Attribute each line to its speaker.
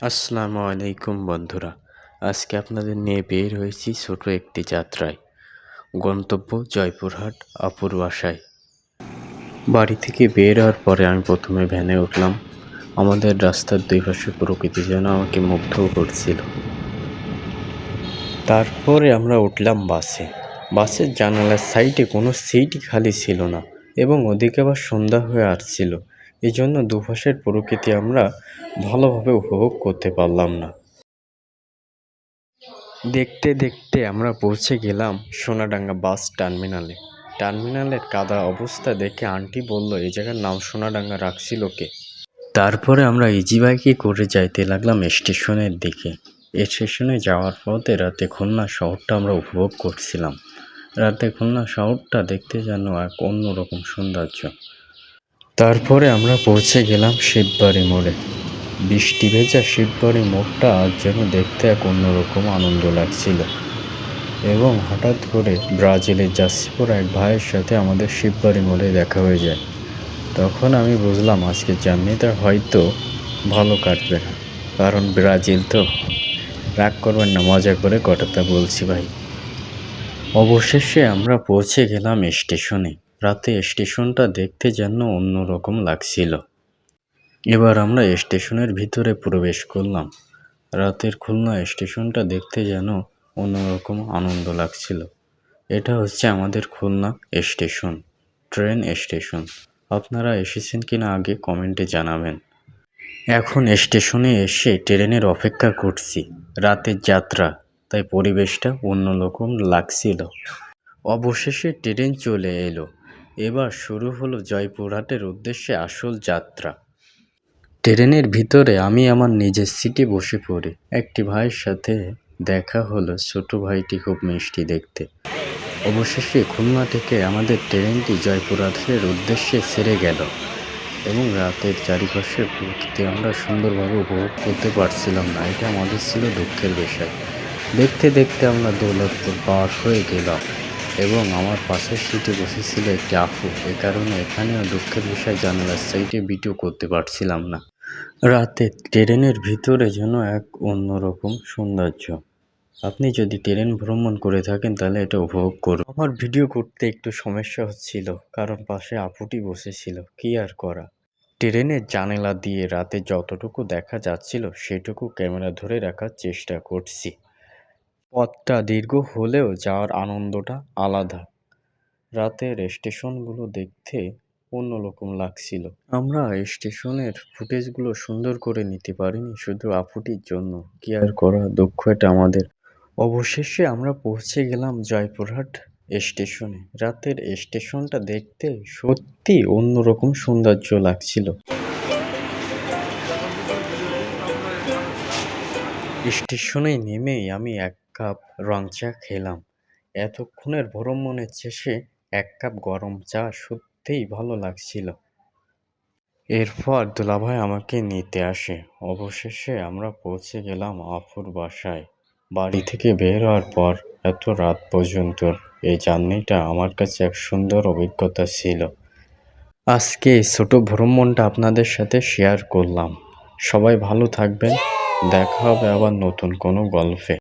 Speaker 1: আসসালামু আলাইকুম বন্ধুরা। আজকে আপনাদের নিয়ে বের হয়েছি ছোট একটি যাত্রায়। গন্তব্য জয়পুরহাট আপুর বাসায়। বাড়ি থেকে বের হওয়ার পরে আমি প্রথমে ভ্যানে উঠলাম। আমাদের রাস্তার দুই পাশে প্রকৃতি যেন আমাকে মুগ্ধ করছিল। তারপরে আমরা উঠলাম বাসে। বাসের জানালার সাইডে কোনো সিটই খালি ছিল না এবং ওদিকে আবার সন্ধ্যা হয়ে আসছিল। এই জন্য দুপাশের প্রকৃতি আমরা ভালোভাবে উপভোগ করতে পারলাম না। দেখতে দেখতে আমরা পৌঁছে গেলাম সোনাডাঙ্গা বাস টার্মিনালে। টার্মিনালের কাদা অবস্থা দেখে আন্টি বলল এই জায়গার নাম সোনাডাঙ্গা রাখছিল কে। তারপরে আমরা ইজি বাইকে করে যাইতে লাগলাম স্টেশনের দিকে। স্টেশনে যাওয়ার পথে রাতে খুলনা শহরটা আমরা উপভোগ করছিলাম। রাতে খুলনা শহরটা দেখতে যেন এক অন্যরকম সৌন্দর্য। তারপরে আমরা পৌঁছে গেলাম শিববাড়ি মোড়ে। বৃষ্টি ভেজা শিববাড়ি মোড়টা আজ যেন দেখতে এক অন্যরকম আনন্দ লাগছিল। এবং হঠাৎ করে ব্রাজিলের জার্সি পরা এক ভাইয়ের সাথে আমাদের শিববাড়ি মোড়ে দেখা হয়ে যায়। তখন আমি বুঝলাম আজকের জার্নিটা হয়তো ভালো কাটবে না, কারণ ব্রাজিল তো। রাগ করবেন না, মজা করে কথাটা বলছি ভাই। অবশেষে আমরা পৌঁছে গেলাম স্টেশনে। রাতে স্টেশনটা দেখতে যেন অন্যরকম লাগছিল। এবার আমরা স্টেশনের ভিতরে প্রবেশ করলাম। রাতের খুলনা স্টেশনটা দেখতে যেন অন্যরকম আনন্দ লাগছিল। এটা হচ্ছে আমাদের খুলনা স্টেশন, ট্রেন স্টেশন। আপনারা এসেছেন কিনা আগে কমেন্টে জানাবেন। এখন স্টেশনে এসে ট্রেনের অপেক্ষা করছি। রাতের যাত্রা, তাই পরিবেশটা অন্যরকম লাগছিল। অবশেষে ট্রেন চলে এলো। এবার শুরু হলো জয়পুরহাটের উদ্দেশ্যে আসল যাত্রা। ট্রেনের ভিতরে আমি আমার নিজের সিটে বসে পড়ি। একটি ভাইয়ের সাথে দেখা হলো। ছোট ভাইটি খুব মিষ্টি দেখতে। অবশেষে খুলনা থেকে আমাদের ট্রেনটি জয়পুরহাটের উদ্দেশ্যে ছেড়ে গেল এবং রাতের চারিপাশের প্রকৃতি আমরা সুন্দরভাবে উপভোগ করতে পারছিলাম না। এটা আমাদের ছিল দুঃখের বিষয়। দেখতে দেখতে আমরা দৌলতপুর পার হয়ে গেলাম এবং আমার পাশের সিটে বসেছিল একটি আপু। এ কারণে এখানেও দুঃখের বিষয়, জানালার সাইডে ভিডিও করতে পারছিলাম না। রাতে ট্রেনের ভিতরে যেন এক অন্যরকম সৌন্দর্য। আপনি যদি ট্রেন ভ্রমণ করে থাকেন তাহলে এটা উপভোগ করুন। আমার ভিডিও করতে একটু সমস্যা হচ্ছিল, কারণ পাশে আপুটি বসেছিল। কি আর করা। ট্রেনের জানালা দিয়ে রাতে যতটুকু দেখা যাচ্ছিল সেটুকু ক্যামেরা ধরে রাখার চেষ্টা করছি। পথটা দীর্ঘ হলেও যাওয়ার আনন্দটা আলাদা। রাতের স্টেশনগুলো দেখতে অন্যরকম লাগছিল। আমরা স্টেশনের ফুটেজগুলো সুন্দর করে নিতে পারিনি শুধু আপুটির জন্য। কি আর করা, দুঃখ এটা আমাদের। অবশেষে আমরা পৌঁছে গেলাম জয়পুরহাট স্টেশনে। রাতের স্টেশনটা দেখতে সত্যি অন্যরকম সৌন্দর্য লাগছিল। স্টেশনে নেমেই আমি এক কাপ রং চা খেলাম। এতক্ষণের ভ্রমণের শেষে এক কাপ গরম চা সত্যিই ভালো লাগছিল। এরপর দুলাভাই আমাকে নিতে আসে। অবশেষে আমরা পৌঁছে গেলাম আপুর বাসায়। বাড়ি থেকে বের হওয়ার পর এত রাত পর্যন্ত এই জার্নিটা আমার কাছে এক সুন্দর অভিজ্ঞতা ছিল। আজকে এই ছোট ভ্রমণটা আপনাদের সাথে শেয়ার করলাম। সবাই ভালো থাকবেন। দেখা হবে আবার নতুন কোনো গল্পে।